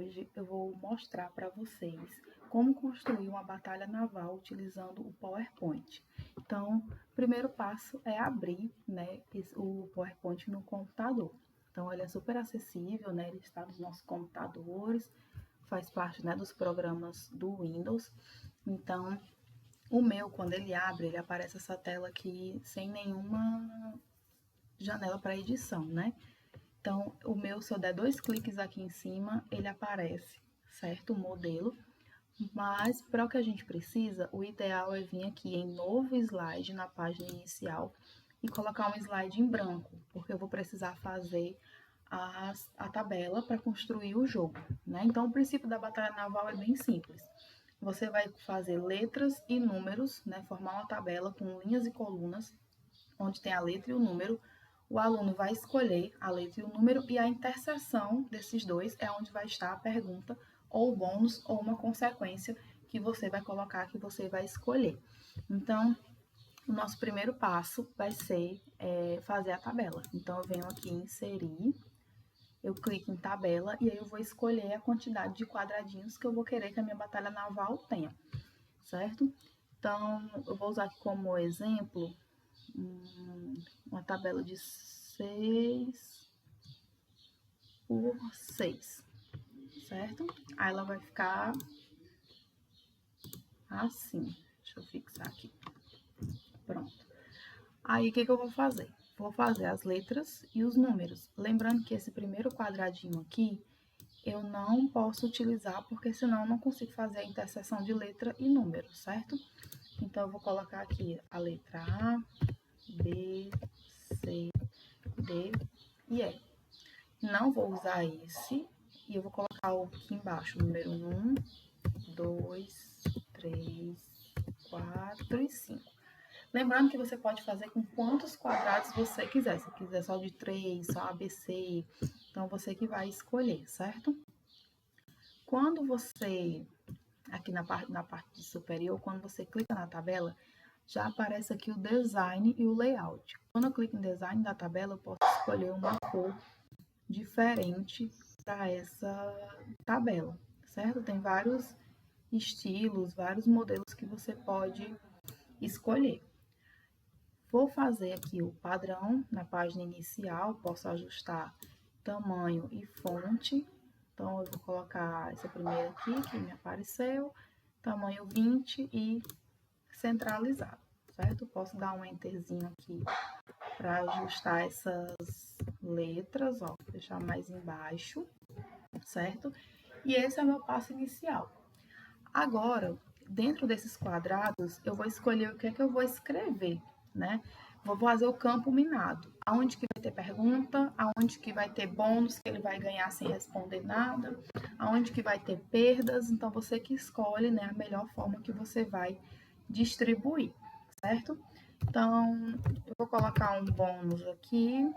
hoje eu vou mostrar para vocês como construir uma batalha naval utilizando o PowerPoint. Então, o primeiro passo é abrir, né, o PowerPoint no computador. Então, ele é super acessível, né, ele está nos nossos computadores, faz parte, né, dos programas do Windows. Então, o meu, quando ele abre, ele aparece essa tela aqui sem nenhuma janela para edição, né? Então, o meu, se eu der 2 cliques aqui em cima, ele aparece, certo? O modelo. Mas, para o que a gente precisa, o ideal é vir aqui em novo slide na página inicial e colocar um slide em branco, porque eu vou precisar fazer a tabela para construir o jogo, né? Então, o princípio da batalha naval é bem simples. Você vai fazer letras e números, né? Formar uma tabela com linhas e colunas, onde tem a letra e o número. O aluno vai escolher a letra e o número, e a interseção desses dois é onde vai estar a pergunta, ou o bônus, ou uma consequência que você vai colocar, que você vai escolher. Então, o nosso primeiro passo vai ser fazer a tabela. Então, eu venho aqui em inserir, eu clico em tabela, e aí eu vou escolher a quantidade de quadradinhos que eu vou querer que a minha batalha naval tenha, certo? Então, eu vou usar aqui como exemplo uma tabela de 6 por 6, certo? Aí ela vai ficar assim. Deixa eu fixar aqui. Pronto. Aí, o que eu vou fazer? Vou fazer as letras e os números. Lembrando que esse primeiro quadradinho aqui, eu não posso utilizar, porque senão eu não consigo fazer a interseção de letra e número, certo? Então, eu vou colocar aqui a letra A, B, C, D e E. Não vou usar esse, e eu vou colocar aqui embaixo, número 1, 2, 3, 4 e 5. Lembrando que você pode fazer com quantos quadrados você quiser. Se quiser só de 3, só ABC, então você que vai escolher, certo? Quando você, aqui na parte superior, quando você clica na tabela, já aparece aqui o design e o layout. Quando eu clico em design da tabela, eu posso escolher uma cor diferente para essa tabela, certo? Tem vários estilos, vários modelos que você pode escolher. Vou fazer aqui o padrão na página inicial, posso ajustar tamanho e fonte. Então, eu vou colocar essa primeira aqui, que me apareceu, tamanho 20 e centralizado, certo? Posso dar um enterzinho aqui para ajustar essas letras, ó, deixar mais embaixo, certo? E esse é o meu passo inicial. Agora, dentro desses quadrados, eu vou escolher o que é que eu vou escrever, né? Vou fazer o campo minado, aonde que vai ter pergunta, aonde que vai ter bônus que ele vai ganhar sem responder nada, aonde que vai ter perdas, então você que escolhe, né, a melhor forma que você vai distribuir, certo? Então, eu vou colocar um bônus aqui,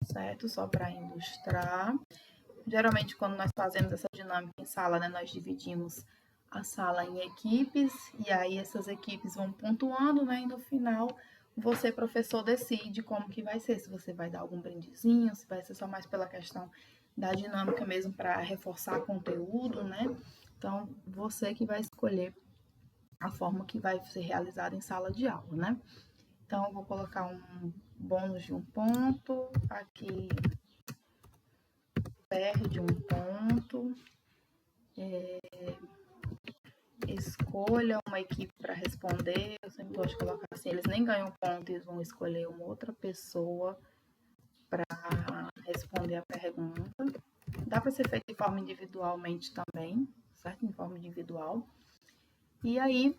certo? Só para ilustrar. Geralmente, quando nós fazemos essa dinâmica em sala, né, nós dividimos a sala em equipes, e aí essas equipes vão pontuando, né, e no final, você, professor, decide como que vai ser, se você vai dar algum brindezinho, se vai ser só mais pela questão da dinâmica mesmo para reforçar conteúdo, né? Então, você que vai escolher a forma que vai ser realizada em sala de aula, né? Então, eu vou colocar um bônus de 1 ponto, aqui perde 1 ponto, escolha uma equipe para responder, eu sempre gosto de colocar assim, eles nem ganham ponto, eles vão escolher uma outra pessoa para responder a pergunta. Dá para ser feito de forma individualmente também, certo? Em forma individual. E aí,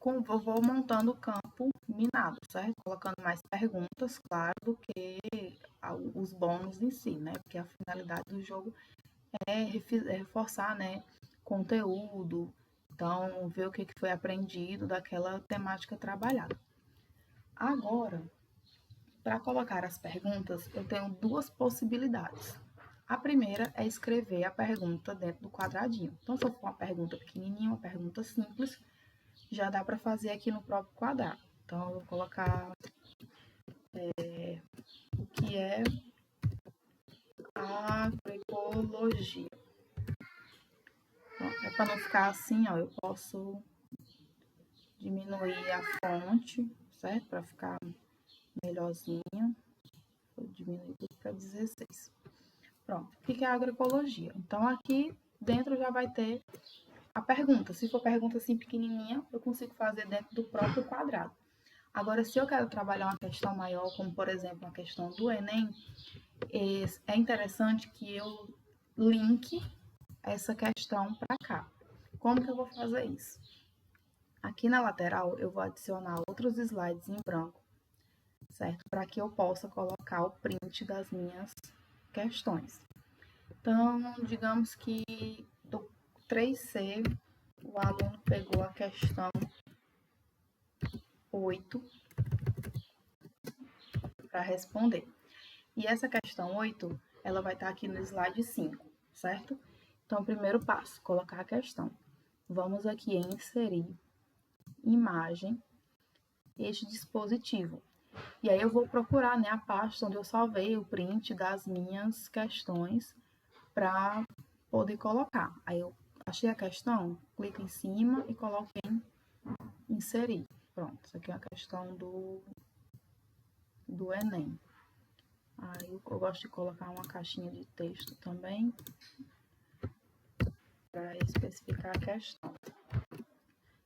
vou montando o campo minado, certo? Colocando mais perguntas, claro, do que os bônus em si, né? Porque a finalidade do jogo é reforçar, né, conteúdo, então ver o que foi aprendido daquela temática trabalhada. Agora, para colocar as perguntas, eu tenho 2 possibilidades. A primeira é escrever a pergunta dentro do quadradinho. Então, se eu for uma pergunta pequenininha, uma pergunta simples, já dá para fazer aqui no próprio quadrado. Então, eu vou colocar o que é agroecologia. Pronto, para não ficar assim, ó, eu posso diminuir a fonte, certo? Para ficar melhorzinho. Vou diminuir tudo para 16. Pronto, o que é agroecologia? Então, aqui dentro já vai ter a pergunta. Se for pergunta assim pequenininha, eu consigo fazer dentro do próprio quadrado. Agora, se eu quero trabalhar uma questão maior, como por exemplo a questão do Enem, é interessante que eu linke essa questão para cá. Como que eu vou fazer isso? Aqui na lateral, eu vou adicionar outros slides em branco, certo? Para que eu possa colocar o print das minhas questões. Então, digamos que do 3C, o aluno pegou a questão 8 para responder. E essa questão 8, ela vai estar aqui no slide 5, certo? Então, primeiro passo, colocar a questão. Vamos aqui em inserir imagem, este dispositivo. E aí eu vou procurar, né, a pasta onde eu salvei o print das minhas questões para poder colocar. Aí eu achei a questão, clico em cima e coloco em inserir. Pronto, isso aqui é a questão do Enem. Aí eu gosto de colocar uma caixinha de texto também para especificar a questão.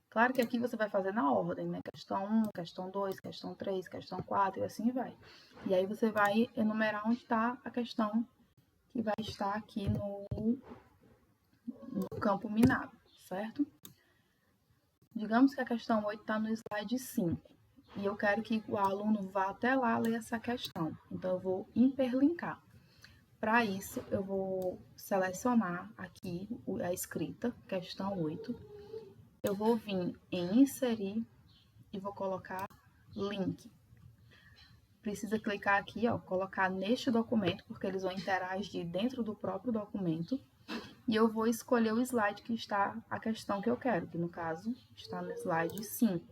Claro que aqui você vai fazer na ordem, né? Questão 1, questão 2, questão 3, questão 4 e assim vai. E aí você vai enumerar onde está a questão que vai estar aqui no campo minado, certo? Digamos que a questão 8 está no slide 5 e eu quero que o aluno vá até lá ler essa questão. Então, eu vou hiperlinkar. Para isso, eu vou selecionar aqui a escrita, questão 8. Eu vou vir em inserir e vou colocar link. Precisa clicar aqui, ó, colocar neste documento, porque eles vão interagir dentro do próprio documento. E eu vou escolher o slide que está a questão que eu quero, que no caso está no slide 5.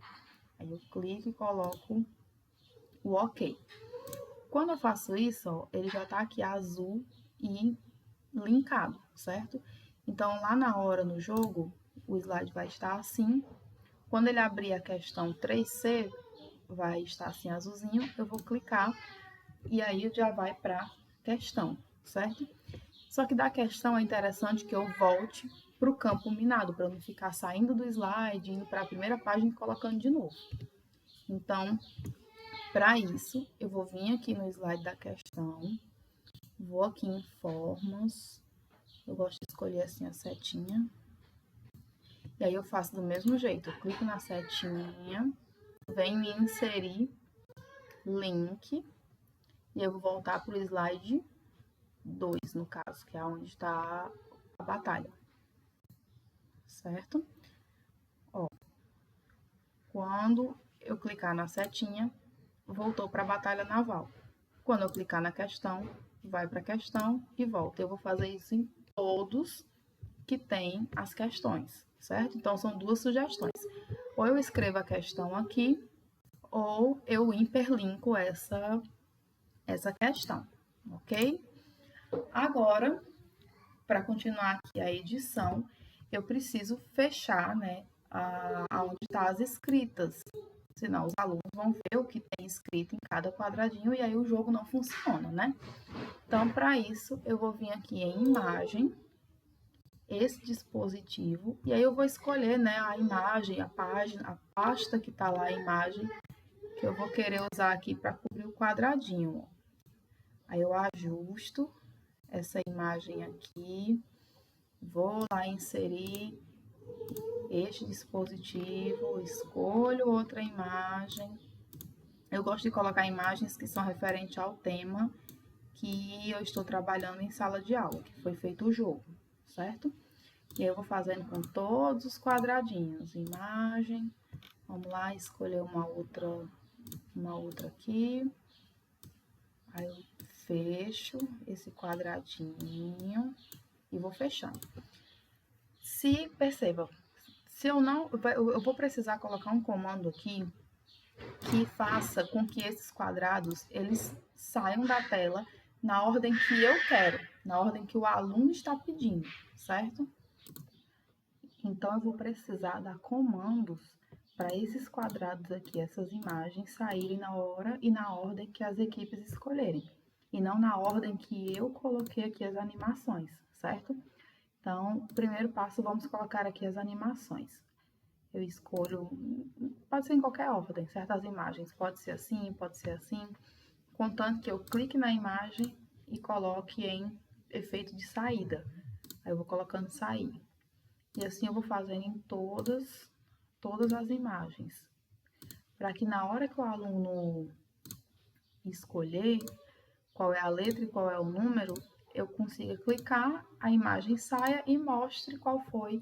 Aí eu clico e coloco o OK. Quando eu faço isso, ó, ele já está aqui azul e linkado, certo? Então, lá na hora no jogo, o slide vai estar assim. Quando ele abrir a questão 3C, vai estar assim azulzinho, eu vou clicar e aí já vai para a questão, certo? Só que da questão é interessante que eu volte para o campo minado, para não ficar saindo do slide, indo para a primeira página e colocando de novo. Então, para isso, eu vou vir aqui no slide da questão, vou aqui em formas, eu gosto de escolher assim a setinha, e aí eu faço do mesmo jeito, eu clico na setinha, venho em inserir link, e eu vou voltar para o slide 2, no caso, que é onde está a batalha, certo? Ó, quando eu clicar na setinha, voltou para a batalha naval. Quando eu clicar na questão, vai para a questão e volta. Eu vou fazer isso em todos que tem as questões, certo? Então, são duas sugestões. Ou eu escrevo a questão aqui, ou eu hiperlinko essa questão, ok? Agora, para continuar aqui a edição, eu preciso fechar, né, aonde está as escritas. Senão os alunos vão ver o que tem escrito em cada quadradinho e aí o jogo não funciona, né? Então, para isso, eu vou vir aqui em imagem, esse dispositivo, e aí eu vou escolher, né, a imagem, a página, a pasta que está lá, a imagem, que eu vou querer usar aqui para cobrir o quadradinho. Aí eu ajusto essa imagem aqui, vou lá inserir este dispositivo, escolho outra imagem. Eu gosto de colocar imagens que são referentes ao tema que eu estou trabalhando em sala de aula, que foi feito o jogo, certo? E eu vou fazendo com todos os quadradinhos. Imagem, vamos lá, escolher uma outra aqui. Aí eu fecho esse quadradinho e vou fechando. Perceba, se eu não, eu vou precisar colocar um comando aqui que faça com que esses quadrados, eles saiam da tela na ordem que eu quero. na ordem que o aluno está pedindo, certo? Então, eu vou precisar dar comandos para esses quadrados aqui, essas imagens, saírem na hora e na ordem que as equipes escolherem, e não na ordem que eu coloquei aqui as animações, certo? Então, primeiro passo, vamos colocar aqui as animações. Eu escolho, pode ser em qualquer ordem, certas imagens, pode ser assim, contanto que eu clique na imagem e coloque em efeito de saída. Aí eu vou colocando sair. E assim eu vou fazendo em todas as imagens, para que na hora que o aluno escolher qual é a letra e qual é o número, eu consiga clicar, a imagem saia e mostre qual foi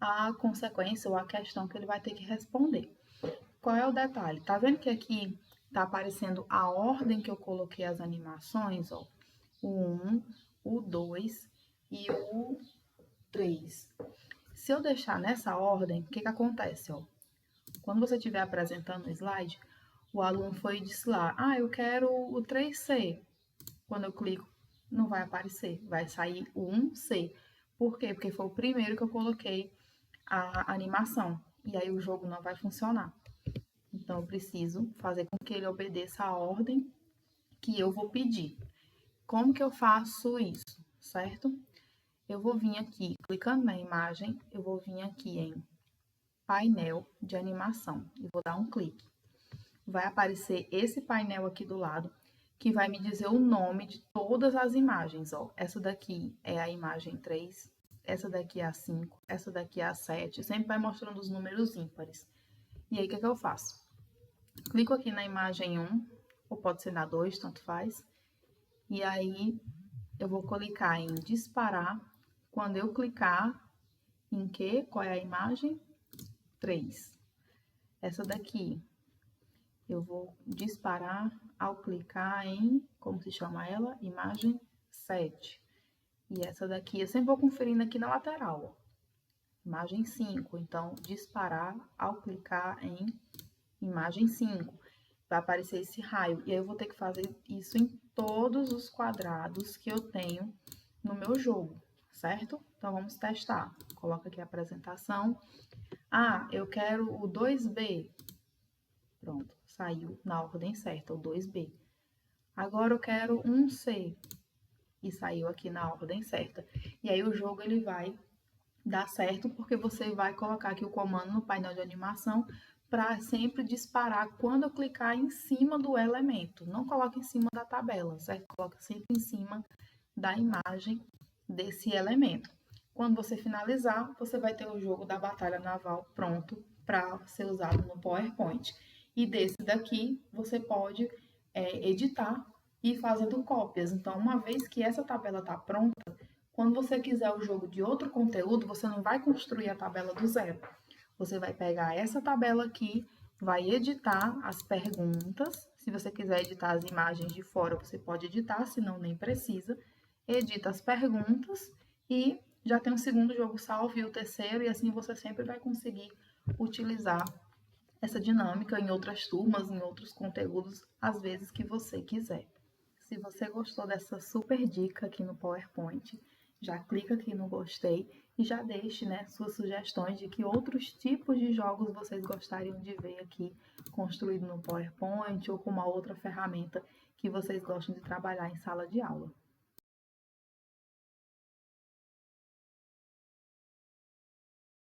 a consequência ou a questão que ele vai ter que responder. Qual é o detalhe? Tá vendo que aqui tá aparecendo a ordem que eu coloquei as animações, ó? O 1, o 2 e o 3. Se eu deixar nessa ordem, o que que acontece, ó? Quando você estiver apresentando o slide, o aluno foi e disse lá, eu quero o 3C. Quando eu clico, não vai aparecer, vai sair o 1C. Por quê? Porque foi o primeiro que eu coloquei a animação, e aí o jogo não vai funcionar. Então, eu preciso fazer com que ele obedeça a ordem que eu vou pedir. Como que eu faço isso, certo? Eu vou vir aqui, clicando na imagem, eu vou vir aqui em painel de animação e vou dar um clique. Vai aparecer esse painel aqui do lado, que vai me dizer o nome de todas as imagens, ó. Essa daqui é a imagem 3, essa daqui é a 5, essa daqui é a 7, sempre vai mostrando os números ímpares. E aí, o que que eu faço? Clico aqui na imagem 1, ou pode ser na 2, tanto faz. E aí, eu vou clicar em disparar. Quando eu clicar em que? Qual é a imagem? 3. Essa daqui, eu vou disparar ao clicar em, como se chama ela? Imagem 7. E essa daqui, eu sempre vou conferindo aqui na lateral, ó. Imagem 5. Então, disparar ao clicar em imagem 5. Vai aparecer esse raio. E aí eu vou ter que fazer isso em todos os quadrados que eu tenho no meu jogo, certo? Então, vamos testar. Coloca aqui a apresentação. Eu quero o 2B. Pronto, saiu na ordem certa, o 2B. Agora eu quero um C. E saiu aqui na ordem certa. E aí o jogo ele vai dar certo, porque você vai colocar aqui o comando no painel de animação para sempre disparar quando eu clicar em cima do elemento. Não coloque em cima da tabela, certo? Coloca sempre em cima da imagem desse elemento. Quando você finalizar, você vai ter o jogo da batalha naval pronto para ser usado no PowerPoint. E desse daqui, você pode editar e ir fazendo cópias. Então, uma vez que essa tabela está pronta, quando você quiser o jogo de outro conteúdo, você não vai construir a tabela do zero. Você vai pegar essa tabela aqui, vai editar as perguntas. Se você quiser editar as imagens de fora, você pode editar, senão nem precisa. Edita as perguntas e já tem um segundo jogo salvo e o terceiro, e assim você sempre vai conseguir utilizar essa dinâmica em outras turmas, em outros conteúdos, às vezes que você quiser. Se você gostou dessa super dica aqui no PowerPoint, já clica aqui no gostei e já deixe, suas sugestões de que outros tipos de jogos vocês gostariam de ver aqui construído no PowerPoint ou com uma outra ferramenta que vocês gostam de trabalhar em sala de aula.